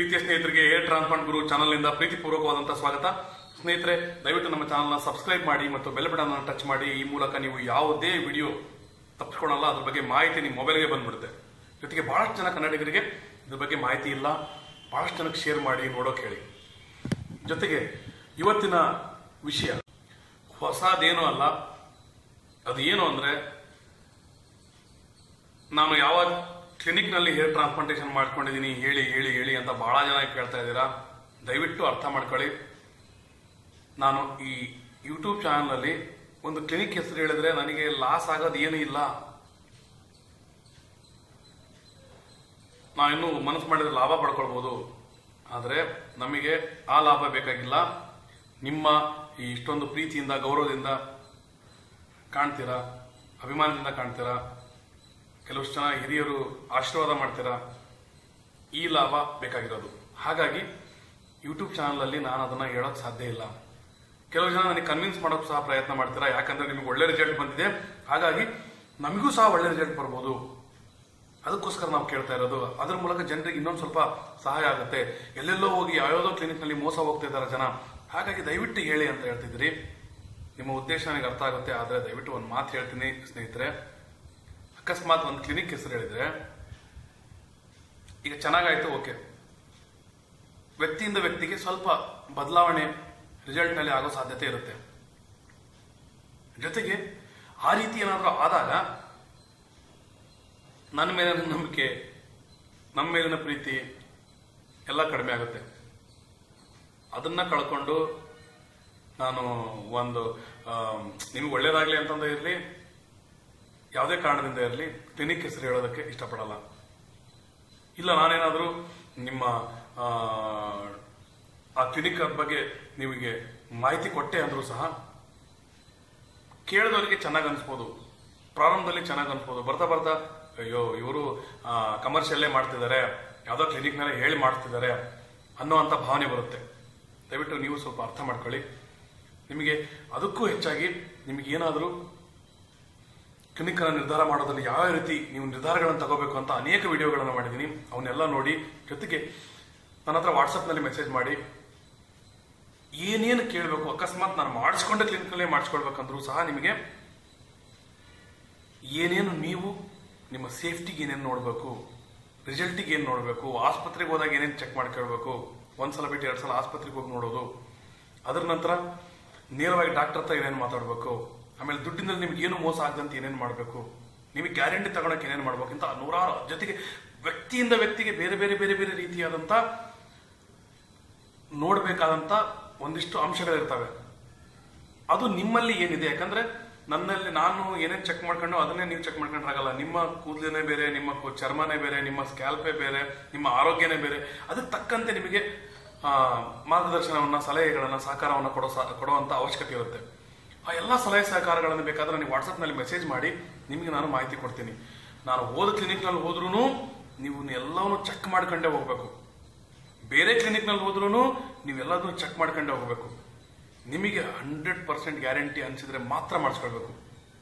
ಪ್ರೀತಿಯ ಸ್ನೇಹಿತರಿಗೆ air transplant ಗುರು ಚಾನಲ್ನಿಂದ ಪ್ರೀತಿಪೂರ್ವಕವಾದಂತಹ ಸ್ವಾಗತ. ಸ್ನೇಹಿತರೆ, ದಯವಿಟ್ಟು ನಮ್ಮ ಚಾನಲ್ನ ಸಬ್ಸ್ಕ್ರೈಬ್ ಮಾಡಿ ಮತ್ತು ಬೆಲ್ ಬಟನ್ ಅನ್ನು ಟಚ್ ಮಾಡಿ. ಈ ಮೂಲಕ ನೀವು ಯಾವುದೇ ವಿಡಿಯೋ ತಪ್ಪಿಸ್ಕೊಳ್ಳಲ್ಲ, ಅದ್ರ ಬಗ್ಗೆ ಮಾಹಿತಿ ನಿಮ್ಮ ಮೊಬೈಲ್ಗೆ ಬಂದ್ಬಿಡುತ್ತೆ. ಜೊತೆಗೆ ಬಹಳಷ್ಟು ಜನ ಕನ್ನಡಿಗರಿಗೆ ಇದ್ರ ಬಗ್ಗೆ ಮಾಹಿತಿ ಇಲ್ಲ, ಬಹಳಷ್ಟು ಜನಕ್ಕೆ ಶೇರ್ ಮಾಡಿ ನೋಡೋಕೆ ಹೇಳಿ. ಜೊತೆಗೆ ಇವತ್ತಿನ ವಿಷಯ ಹೊಸದೇನೂ ಅಲ್ಲ. ಅದು ಏನು ಅಂದ್ರೆ, ನಾನು ಯಾವ ಕ್ಲಿನಿಕ್ನಲ್ಲಿ ಹೇರ್ ಟ್ರಾನ್ಸ್ಪ್ಲಾಂಟೇಷನ್ ಮಾಡ್ಕೊಂಡಿದ್ದೀನಿ ಹೇಳಿ ಹೇಳಿ ಹೇಳಿ ಅಂತ ಬಹಳ ಜನ ಕೇಳ್ತಾ ಇದ್ದೀರಾ. ದಯವಿಟ್ಟು ಅರ್ಥ ಮಾಡ್ಕೊಳ್ಳಿ. ನಾನು ಈ ಯೂಟ್ಯೂಬ್ ಚಾನಲ್ನಲ್ಲಿ ಒಂದು ಕ್ಲಿನಿಕ್ ಹೆಸರು ಹೇಳಿದ್ರೆ ನನಗೆ ಲಾಸ್ ಆಗೋದು ಏನೂ ಇಲ್ಲ. ನಾವಿನ್ನೂ ಮನಸ್ಸು ಮಾಡಿದ್ರೆ ಲಾಭ ಪಡ್ಕೊಳ್ಬೋದು, ಆದರೆ ನಮಗೆ ಆ ಲಾಭ ಬೇಕಾಗಿಲ್ಲ. ನಿಮ್ಮ ಈ ಇಷ್ಟೊಂದು ಪ್ರೀತಿಯಿಂದ ಗೌರವದಿಂದ ಕಾಣ್ತೀರಾ, ಅಭಿಮಾನದಿಂದ ಕಾಣ್ತೀರಾ, ಕೆಲವಷ್ಟು ಜನ ಹಿರಿಯರು ಆಶೀರ್ವಾದ ಮಾಡ್ತೀರಾ, ಈ ಲಾಭ ಬೇಕಾಗಿರೋದು. ಹಾಗಾಗಿ ಯೂಟ್ಯೂಬ್ ಚಾನಲಲ್ಲಿ ನಾನು ಅದನ್ನ ಹೇಳೋಕೆ ಸಾಧ್ಯ ಇಲ್ಲ. ಕೆಲವು ಜನ ನನಗೆ ಕನ್ವಿನ್ಸ್ ಮಾಡೋಕೆ ಸಹ ಪ್ರಯತ್ನ ಮಾಡ್ತೀರಾ, ಯಾಕಂದ್ರೆ ನಿಮಗೆ ಒಳ್ಳೆ ರಿಸಲ್ಟ್ ಬಂದಿದೆ, ಹಾಗಾಗಿ ನಮಗೂ ಸಹ ಒಳ್ಳೆ ರಿಸಲ್ಟ್ ಬರ್ಬೋದು. ಅದಕ್ಕೋಸ್ಕರ ನಾವು ಕೇಳ್ತಾ ಇರೋದು. ಅದ್ರ ಮೂಲಕ ಜನರಿಗೆ ಇನ್ನೊಂದು ಸ್ವಲ್ಪ ಸಹಾಯ ಆಗುತ್ತೆ. ಎಲ್ಲೆಲ್ಲೋ ಹೋಗಿ ಯಾವ್ಯಾವುದೋ ಕ್ಲಿನಿಕ್ನಲ್ಲಿ ಮೋಸ ಹೋಗ್ತಾ ಇದ್ದಾರೆ ಜನ. ಹಾಗಾಗಿ ದಯವಿಟ್ಟು ಹೇಳಿ ಅಂತ ಹೇಳ್ತಿದ್ರಿ. ನಿಮ್ಮ ಉದ್ದೇಶ ನನಗೆ ಅರ್ಥ ಆಗುತ್ತೆ, ಆದರೆ ದಯವಿಟ್ಟು ಒಂದು ಮಾತು ಹೇಳ್ತೀನಿ ಸ್ನೇಹಿತರೆ. ಅಕಸ್ಮಾತ್ ಒಂದು ಕ್ಲಿನಿಕ್ ಹೆಸರು ಹೇಳಿದ್ರೆ ಈಗ ಚೆನ್ನಾಗಾಯ್ತು, ಓಕೆ, ವ್ಯಕ್ತಿಯಿಂದ ವ್ಯಕ್ತಿಗೆ ಸ್ವಲ್ಪ ಬದಲಾವಣೆ ರಿಸಲ್ಟ್ ನಲ್ಲಿ ಆಗೋ ಸಾಧ್ಯತೆ ಇರುತ್ತೆ. ಜೊತೆಗೆ ಆ ರೀತಿ ಏನಾದರೂ ಆದಾಗ ನನ್ನ ಮೇಲಿನ ನಂಬಿಕೆ, ನಮ್ಮ ಮೇಲಿನ ಪ್ರೀತಿ ಎಲ್ಲ ಕಡಿಮೆ ಆಗುತ್ತೆ. ಅದನ್ನ ಕಳ್ಕೊಂಡು ನಾನು ಒಂದು ನಿಮ್ಗೆ ಒಳ್ಳೇದಾಗ್ಲಿ ಅಂತಂದ ಇರಲಿ, ಯಾವುದೇ ಕಾರಣದಿಂದ ಇರಲಿ, ಕ್ಲಿನಿಕ್ ಹೆಸರು ಹೇಳೋದಕ್ಕೆ ಇಷ್ಟಪಡಲ್ಲ. ಇಲ್ಲ, ನಾನೇನಾದರೂ ನಿಮ್ಮ ಆ ಕ್ಲಿನಿಕ್ ಬಗ್ಗೆ ನೀವಿಗೆ ಮಾಹಿತಿ ಕೊಟ್ಟೆ ಅಂದ್ರೂ ಸಹ ಕೇಳಿದವರಿಗೆ ಚೆನ್ನಾಗಿ ಅನ್ಸ್ಬೋದು, ಪ್ರಾರಂಭದಲ್ಲಿ ಚೆನ್ನಾಗಿ ಅನ್ಸ್ಬೋದು. ಬರ್ತಾ ಬರ್ತಾ ಅಯ್ಯೋ ಇವರು ಕಮರ್ಷಿಯಲ್ಲೇ ಮಾಡ್ತಿದ್ದಾರೆ, ಯಾವುದೋ ಕ್ಲಿನಿಕ್ನಲ್ಲೇ ಹೇಳಿ ಮಾಡ್ತಿದ್ದಾರೆ ಅನ್ನೋಂಥ ಭಾವನೆ ಬರುತ್ತೆ. ದಯವಿಟ್ಟು ನೀವು ಸ್ವಲ್ಪ ಅರ್ಥ ಮಾಡ್ಕೊಳ್ಳಿ. ನಿಮಗೆ ಅದಕ್ಕೂ ಹೆಚ್ಚಾಗಿ ನಿಮಗೆ ಏನಾದರೂ ಕ್ಲಿನಿಕ್ ಅನ್ನು ನಿರ್ಧಾರ ಮಾಡೋದ್ರಲ್ಲಿ ಯಾವ ರೀತಿ ನೀವು ನಿರ್ಧಾರಗಳನ್ನು ತಗೋಬೇಕು ಅಂತ ಅನೇಕ ವಿಡಿಯೋಗಳನ್ನು ಮಾಡಿದ್ದೀನಿ, ಅವನ್ನೆಲ್ಲ ನೋಡಿ. ಜೊತೆಗೆ ನನ್ನ ಹತ್ರ ವಾಟ್ಸಪ್ನಲ್ಲಿ ಮೆಸೇಜ್ ಮಾಡಿ ಏನೇನು ಕೇಳಬೇಕು. ಅಕಸ್ಮಾತ್ ನಾನು ಮಾಡಿಸ್ಕೊಂಡ ಕ್ಲಿನಿಕ್ನಲ್ಲೇ ಮಾಡಿಸ್ಕೊಳ್ಬೇಕಂದ್ರೂ ಸಹ ನಿಮಗೆ ಏನೇನು ನೀವು ನಿಮ್ಮ ಸೇಫ್ಟಿಗೆ ಏನೇನು ನೋಡಬೇಕು, ರಿಸಲ್ಟಿಗೆ ಏನು ನೋಡಬೇಕು, ಆಸ್ಪತ್ರೆಗೆ ಹೋದಾಗ ಏನೇನು ಚೆಕ್ ಮಾಡ್ಕೊಳ್ಬೇಕು, ಒಂದ್ಸಲ ಬಿಟ್ಟು 2 ಸಲ ಆಸ್ಪತ್ರೆಗೆ ಹೋಗಿ ನೋಡೋದು, ಅದರ ನಂತರ ನೇರವಾಗಿ ಡಾಕ್ಟರ್ ಹತ್ರ ಏನೇನು ಮಾತಾಡಬೇಕು, ಆಮೇಲೆ ದುಡ್ಡಿನಲ್ಲಿ ನಿಮ್ಗೆ ಏನು ಮೋಸ ಆಗದಂತೆ ಏನೇನು ಮಾಡಬೇಕು, ನಿಮಗೆ ಗ್ಯಾರಂಟಿ ತಗೊಳಕ್ಕೆ ಏನೇನು ಮಾಡ್ಬೇಕು ಅಂತ ನೂರಾರು. ಜೊತೆಗೆ ವ್ಯಕ್ತಿಯಿಂದ ವ್ಯಕ್ತಿಗೆ ಬೇರೆ ಬೇರೆ ಬೇರೆ ಬೇರೆ ರೀತಿಯಾದಂಥ ನೋಡಬೇಕಾದಂಥ ಒಂದಿಷ್ಟು ಅಂಶಗಳಿರ್ತವೆ. ಅದು ನಿಮ್ಮಲ್ಲಿ ಏನಿದೆ. ಯಾಕಂದ್ರೆ ನನ್ನಲ್ಲಿ ನಾನು ಏನೇನು ಚೆಕ್ ಮಾಡ್ಕೊಂಡು ಅದನ್ನೇ ನೀವು ಚೆಕ್ ಮಾಡ್ಕೊಂಡ್ರಾಗಲ್ಲ. ನಿಮ್ಮ ಕೂದಲೇನೇ ಬೇರೆ, ನಿಮ್ಮ ಚರ್ಮನೇ ಬೇರೆ, ನಿಮ್ಮ ಸ್ಕ್ಯಾಲ್ಪೇ ಬೇರೆ, ನಿಮ್ಮ ಆರೋಗ್ಯನೇ ಬೇರೆ. ಅದಕ್ಕೆ ತಕ್ಕಂತೆ ನಿಮಗೆ ಮಾರ್ಗದರ್ಶನವನ್ನ, ಸಲಹೆಗಳನ್ನ, ಸಹಕಾರವನ್ನು ಕೊಡುವಂತ ಅವಶ್ಯಕತೆ ಇರುತ್ತೆ. ಆ ಎಲ್ಲ ಸಲಹೆ ಸಹಕಾರಗಳನ್ನು ಬೇಕಾದ್ರೆ ನೀವು ವಾಟ್ಸಪ್ನಲ್ಲಿ ಮೆಸೇಜ್ ಮಾಡಿ, ನಿಮಗೆ ನಾನು ಮಾಹಿತಿ ಕೊಡ್ತೀನಿ. ನಾನು ಹೋದ ಕ್ಲಿನಿಕ್ನಲ್ಲಿ ಹೋದ್ರೂ ನೀವು ಎಲ್ಲವನ್ನೂ ಚೆಕ್ ಮಾಡ್ಕೊಂಡೇ ಹೋಗ್ಬೇಕು. ಬೇರೆ ಕ್ಲಿನಿಕ್ನಲ್ಲಿ ಹೋದ್ರೂ ನೀವೆಲ್ಲದನ್ನು ಚೆಕ್ ಮಾಡ್ಕೊಂಡೇ ಹೋಗ್ಬೇಕು. ನಿಮಗೆ 100% ಗ್ಯಾರಂಟಿ ಅನಿಸಿದ್ರೆ ಮಾತ್ರ ಮಾಡಿಸ್ಕೊಳ್ಬೇಕು.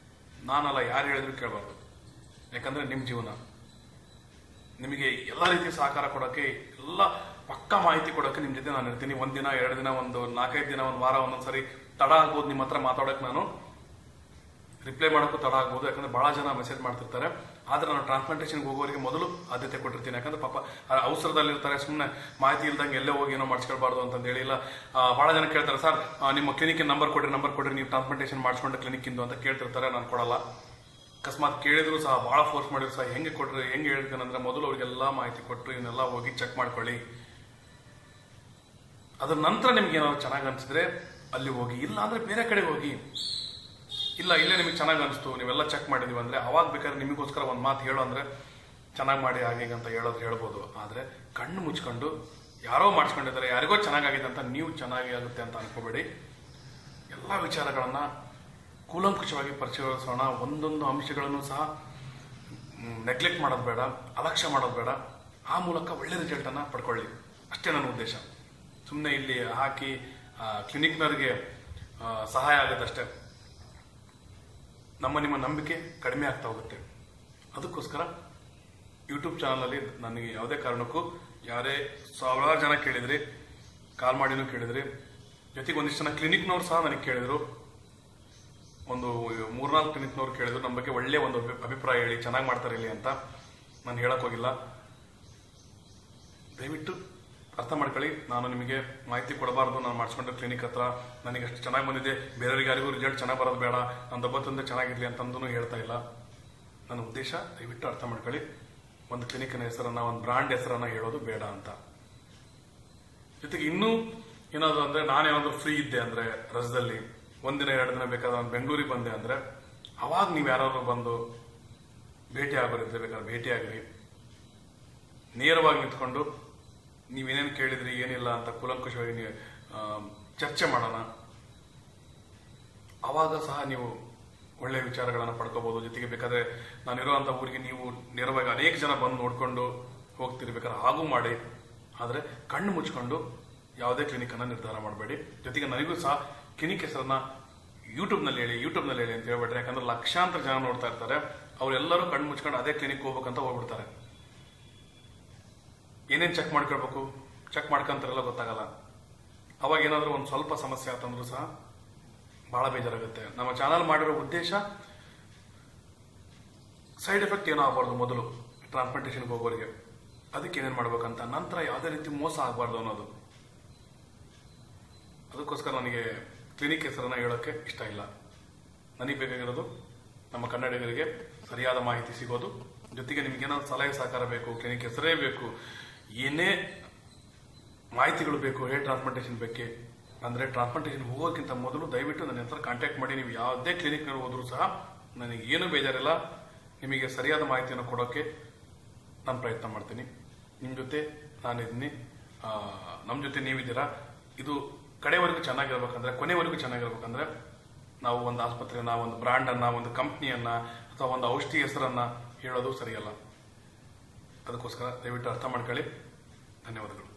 ನಾನಲ್ಲ, ಯಾರು ಹೇಳಿದ್ರು ಕೇಳಬಾರ್ದು. ಯಾಕಂದ್ರೆ ನಿಮ್ಮ ಜೀವನ. ನಿಮಗೆ ಎಲ್ಲ ರೀತಿಯ ಸಹಕಾರ ಕೊಡೋಕ್ಕೆ, ಎಲ್ಲ ಪಕ್ಕಾ ಮಾಹಿತಿ ಕೊಡೋಕ್ಕೆ ನಿಮ್ಮ ಜೊತೆ ನಾನು ಇರ್ತೀನಿ. 1 ದಿನ 2 ದಿನ, 4-5 ದಿನ, 1 ವಾರ, ಒಂದೊಂದ್ಸರಿ ತಡ ಆಗ್ಬೋದು ನಿಮ್ಮ ಹತ್ರ ಮಾತಾಡೋಕೆ. ನಾನು ರಿಪ್ಲೈ ಮಾಡೋಕ್ಕೂ ತಡ ಆಗ್ಬೋದು, ಯಾಕಂದ್ರೆ ಬಹಳ ಜನ ಮೆಸೇಜ್ ಮಾಡ್ತಿರ್ತಾರೆ. ಆದ್ರೆ ನಾನು ಟ್ರಾನ್ಸ್ಪ್ಲಾಂಟೇಷನ್ಗೆ ಹೋಗೋರಿಗೆ ಮೊದಲು ಆದ್ಯತೆ ಕೊಟ್ಟಿರ್ತೀನಿ. ಯಾಕಂದ್ರೆ ಪಾಪ ಅವಸರದಲ್ಲಿರ್ತಾರೆ, ಸುಮ್ಮನೆ ಮಾಹಿತಿ ಇಲ್ದಂಗೆ ಎಲ್ಲೇ ಹೋಗಿ ಏನೋ ಮಾಡಿಸ್ಕೊಳ್ಬಾರ್ದು ಅಂತಂದು ಹೇಳಿಲ್ಲ. ಬಹಳ ಜನ ಕೇಳ್ತಾರೆ, ಸರ್ ನಿಮ್ಮ ಕ್ಲಿನಿಕ್ ನಂಬರ್ ಕೊಡ್ರಿ, ನೀವು ಟ್ರಾನ್ಸ್ಪ್ಲಾಂಟೇಷನ್ ಮಾಡಿಸ್ಕೊಂಡ ಕ್ಲಿನಿಕ್ ಇಂದು ಅಂತ ಕೇಳ್ತಿರ್ತಾರೆ. ನಾನು ಕೊಡಲ್ಲ. ಅಕಸ್ಮಾತ್ ಕೇಳಿದ್ರು ಸಹ, ಬಹಳ ಫೋರ್ಸ್ ಮಾಡಿದ್ರು ಸಹ ಹೆಂಗೆ ಕೊಡ್ರಿ, ಹೆಂಗೆ ಹೇಳ್ತೇನೆ ಅಂದ್ರೆ, ಮೊದಲು ಅವ್ರಿಗೆಲ್ಲ ಮಾಹಿತಿ ಕೊಟ್ಟು ಇವನ್ನೆಲ್ಲ ಹೋಗಿ ಚೆಕ್ ಮಾಡ್ಕೊಳ್ಳಿ. ಅದ್ರ ನಂತರ ನಿಮ್ಗೆ ಏನಾದ್ರು ಚೆನ್ನಾಗಿ ಅನ್ಸಿದ್ರೆ ಅಲ್ಲಿ ಹೋಗಿ, ಇಲ್ಲ ಅಂದ್ರೆ ಬೇರೆ ಕಡೆ ಹೋಗಿ. ಇಲ್ಲ, ಇಲ್ಲೇ ನಿಮಗೆ ಚೆನ್ನಾಗಿ ಅನಿಸ್ತು, ನೀವೆಲ್ಲ ಚೆಕ್ ಮಾಡಿದೀವಿ ಅಂದ್ರೆ ಅವಾಗ ಬೇಕಾದ್ರೆ ನಿಮಗೋಸ್ಕರ ಒಂದು ಮಾತು ಹೇಳೋ ಅಂದ್ರೆ ಚೆನ್ನಾಗಿ ಮಾಡಿ ಹಾಗೆ ಅಂತ ಹೇಳ್ಬೋದು. ಆದ್ರೆ ಕಣ್ಣು ಮುಚ್ಕೊಂಡು ಯಾರೋ ಮಾಡಿಸ್ಕೊಂಡಿದ್ದಾರೆ, ಯಾರಿಗೋ ಚೆನ್ನಾಗಿದೆ ಅಂತ ನೀವು ಚೆನ್ನಾಗಿ ಆಗುತ್ತೆ ಅಂತ ಅನ್ಕೋಬೇಡಿ. ಎಲ್ಲ ವಿಚಾರಗಳನ್ನ ಕೂಲಂಕುಷವಾಗಿ ಪರಿಶೀಲಿಸೋಣ. ಒಂದೊಂದು ಅಂಶಗಳನ್ನು ಸಹ ನೆಗ್ಲೆಕ್ಟ್ ಮಾಡೋದು ಬೇಡ, ಅಲಕ್ಷ್ಯ ಮಾಡೋದು ಬೇಡ. ಆ ಮೂಲಕ ಒಳ್ಳೆ ರಿಸಲ್ಟ್ ಅನ್ನ ಪಡ್ಕೊಳ್ಳಿ. ಅಷ್ಟೇ ನನ್ನ ಉದ್ದೇಶ. ಸುಮ್ಮನೆ ಇಲ್ಲಿ ಹಾಕಿ ಕ್ಲಿನಿಕ್ನವ್ರಿಗೆ ಸಹಾಯ ಆಗುತ್ತಷ್ಟೇ. ನಿಮ್ಮ ನಂಬಿಕೆ ಕಡಿಮೆ ಆಗ್ತಾ ಹೋಗುತ್ತೆ. ಅದಕ್ಕೋಸ್ಕರ ಯೂಟ್ಯೂಬ್ ಚಾನಲಲ್ಲಿ ನನಗೆ ಯಾವುದೇ ಕಾರಣಕ್ಕೂ ಯಾರೇ ಸಾವಿರಾರು ಜನ ಕೇಳಿದ್ರಿ, ಕಾಲ್ ಮಾಡಿನೂ ಕೇಳಿದ್ರಿ. ಜೊತೆಗೆ ಒಂದಿಷ್ಟು ಜನ ಕ್ಲಿನಿಕ್ನವ್ರು ಸಹ ನನಗೆ ಕೇಳಿದ್ರು, ಒಂದು 3-4 ಕ್ಲಿನಿಕ್ನವ್ರು ಕೇಳಿದ್ರು ನಮ್ಮ ಬಗ್ಗೆ ಒಳ್ಳೆ ಒಂದು ಅಭಿಪ್ರಾಯ ಹೇಳಿ, ಚೆನ್ನಾಗಿ ಮಾಡ್ತಾರೆ ಇಲ್ಲಿ ಅಂತ. ನಾನು ಹೇಳಕ್ ಹೋಗಿಲ್ಲ. ದಯವಿಟ್ಟು ಅರ್ಥ ಮಾಡ್ಕೊಳ್ಳಿ, ನಾನು ನಿಮಗೆ ಮಾಹಿತಿ ಕೊಡಬಾರ್ದು. ನಾನು ಮಾಡಿಸ್ಕೊಂಡ್ರೆ ಕ್ಲಿನಿಕ್ ಹತ್ರ ನನಗೆ ಅಷ್ಟು ಚೆನ್ನಾಗಿ ಬಂದಿದೆ, ಬೇರೆಯವ್ರಿಗೆ ಯಾರಿಗೂ ರಿಸಲ್ಟ್ ಚೆನ್ನಾಗಿ ಬರೋದು ಬೇಡ, ನನ್ನ ದಬ್ಬತ್ತಂದ್ರೆ ಚೆನ್ನಾಗಿರ್ಲಿ ಅಂತಂದೂ ಹೇಳ್ತಾ ಇಲ್ಲ. ನನ್ನ ಉದ್ದೇಶ ದಯವಿಟ್ಟು ಅರ್ಥ ಮಾಡ್ಕೊಳ್ಳಿ. ಒಂದು ಕ್ಲಿನಿಕ್ನ ಹೆಸರನ್ನ, ಒಂದು ಬ್ರಾಂಡ್ ಹೆಸರನ್ನ ಹೇಳೋದು ಬೇಡ ಅಂತ. ಜೊತೆಗೆ ಇನ್ನೂ ಏನಾದ್ರು ಅಂದ್ರೆ, ನಾನೇನಾದ್ರೂ ಫ್ರೀ ಇದ್ದೆ ಅಂದ್ರೆ ರಜದಲ್ಲಿ 1 ದಿನ 2 ದಿನ ಬೇಕಾದ್ರೆ ನಾನು ಬೆಂಗಳೂರಿಗೆ ಬಂದೆ ಅಂದ್ರೆ, ಅವಾಗ ನೀವು ಯಾರಾದ್ರೂ ಬಂದು ಭೇಟಿ ಆಗೋರಿದ್ರೆ ಬೇಕಾದ್ರೆ ಭೇಟಿ ಆಗಿರಿ. ನೇರವಾಗಿ ನಿಂತ್ಕೊಂಡು ನೀವೇನೇನು ಕೇಳಿದ್ರಿ ಏನಿಲ್ಲ ಅಂತ ಕೂಲಂಕುಷವಾಗಿ ಚರ್ಚೆ ಮಾಡೋಣ. ಅವಾಗ ಸಹ ನೀವು ಒಳ್ಳೆಯ ವಿಚಾರಗಳನ್ನು ಪಡ್ಕೋಬಹುದು. ಜೊತೆಗೆ ಬೇಕಾದ್ರೆ ನಾನಿರುವಂತ ಊರಿಗೆ ನೀವು ನೇರವಾಗಿ ಅನೇಕ ಜನ ಬಂದು ನೋಡ್ಕೊಂಡು ಹೋಗ್ತಿರ್ಬೇಕಾದ್ರೆ ಹಾಗೂ ಮಾಡಿ. ಆದರೆ ಕಣ್ಣು ಮುಚ್ಕೊಂಡು ಯಾವುದೇ ಕ್ಲಿನಿಕ್ ಅನ್ನ ನಿರ್ಧಾರ ಮಾಡಬೇಡಿ. ಜೊತೆಗೆ ನನಗೂ ಸಹ ಕ್ಲಿನಿಕ್ ಹೆಸರನ್ನ ಯೂಟ್ಯೂಬ್ನಲ್ಲಿ ಹೇಳಿ ಅಂತ ಹೇಳ್ಬೇಡ್ರಿ. ಯಾಕಂದ್ರೆ ಲಕ್ಷಾಂತರ ಜನ ನೋಡ್ತಾ ಇರ್ತಾರೆ, ಅವರೆಲ್ಲರೂ ಕಣ್ಣು ಮುಚ್ಕೊಂಡು ಅದೇ ಕ್ಲಿನಿಕ್ ಹೋಗ್ಬೇಕಂತ ಹೋಗ್ಬಿಡ್ತಾರೆ. ಏನೇನು ಚೆಕ್ ಮಾಡ್ಕೊಳ್ಬೇಕು, ಚೆಕ್ ಮಾಡ್ಕೊಂತಾರೆಲ್ಲ ಗೊತ್ತಾಗಲ್ಲ. ಅವಾಗ ಏನಾದರೂ ಒಂದು ಸ್ವಲ್ಪ ಸಮಸ್ಯೆ ಆತಂದ್ರೂ ಸಹ ಬಹಳ ಬೇಜಾರಾಗುತ್ತೆ. ನಮ್ಮ ಚಾನಲ್ ಮಾಡಿರೋ ಉದ್ದೇಶ ಸೈಡ್ ಎಫೆಕ್ಟ್ ಏನೋ ಆಗಬಾರ್ದು ಮೊದಲು ಟ್ರಾನ್ಸ್ಪ್ಲಾಂಟೇಷನ್ಗೆ ಹೋಗೋರಿಗೆ, ಅದಕ್ಕೆ ಏನೇನು ಮಾಡ್ಬೇಕಂತ, ನಂತರ ಯಾವುದೇ ರೀತಿ ಮೋಸ ಆಗಬಾರ್ದು ಅನ್ನೋದು. ಅದಕ್ಕೋಸ್ಕರ ನನಗೆ ಕ್ಲಿನಿಕ್ ಹೆಸರನ್ನ ಹೇಳೋಕ್ಕೆ ಇಷ್ಟ ಇಲ್ಲ. ನನಗೆ ಬೇಕಾಗಿರೋದು ನಮ್ಮ ಕನ್ನಡಿಗರಿಗೆ ಸರಿಯಾದ ಮಾಹಿತಿ ಸಿಗೋದು. ಜೊತೆಗೆ ನಿಮ್ಗೇನಾದ್ರು ಸಲಹೆ ಸಹಕಾರ ಬೇಕು, ಕ್ಲಿನಿಕ್ ಹೆಸರೇ ಬೇಕು, ಏನೇ ಮಾಹಿತಿಗಳು ಬೇಕು ಹೇರ್ ಟ್ರಾನ್ಸ್ಪ್ಲಾಂಟೇಷನ್ ಬಗ್ಗೆ ಅಂದ್ರೆ, ಟ್ರಾನ್ಸ್ಪ್ಲಾಂಟೇಷನ್ ಹೋಗೋಕ್ಕಿಂತ ಮೊದಲು ದಯವಿಟ್ಟು ನನ್ನ ಹತ್ರ ಕಾಂಟ್ಯಾಕ್ಟ್ ಮಾಡಿ. ನೀವು ಯಾವುದೇ ಕ್ಲಿನಿಕ್ನಲ್ಲಿ ಹೋದ್ರೂ ಸಹ ನನಗೆ ಏನೂ ಬೇಜಾರಿಲ್ಲ. ನಿಮಗೆ ಸರಿಯಾದ ಮಾಹಿತಿಯನ್ನು ಕೊಡೋಕ್ಕೆ ನಾನು ಪ್ರಯತ್ನ ಮಾಡ್ತೀನಿ. ನಿಮ್ಮ ಜೊತೆ ನಾನಿದ್ದೀನಿ, ನಮ್ಮ ಜೊತೆ ನೀವಿದ್ದೀರಾ. ಇದು ಕಡೆವರೆಗೂ ಚೆನ್ನಾಗಿರ್ಬೇಕಂದ್ರೆ, ಕೊನೆವರೆಗೂ ಚೆನ್ನಾಗಿರ್ಬೇಕಂದ್ರೆ, ನಾವು ಒಂದು ಆಸ್ಪತ್ರೆಯನ್ನ, ಒಂದು ಬ್ರಾಂಡ್ ಅನ್ನ, ಒಂದು ಕಂಪ್ನಿಯನ್ನ ಅಥವಾ ಒಂದು ಔಷಧಿ ಹೆಸರನ್ನ ಹೇಳೋದು ಸರಿಯಲ್ಲ. ಅದಕ್ಕೋಸ್ಕರ ದಯವಿಟ್ಟು ಅರ್ಥ ಮಾಡ್ಕೊಳ್ಳಿ. ಧನ್ಯವಾದಗಳು.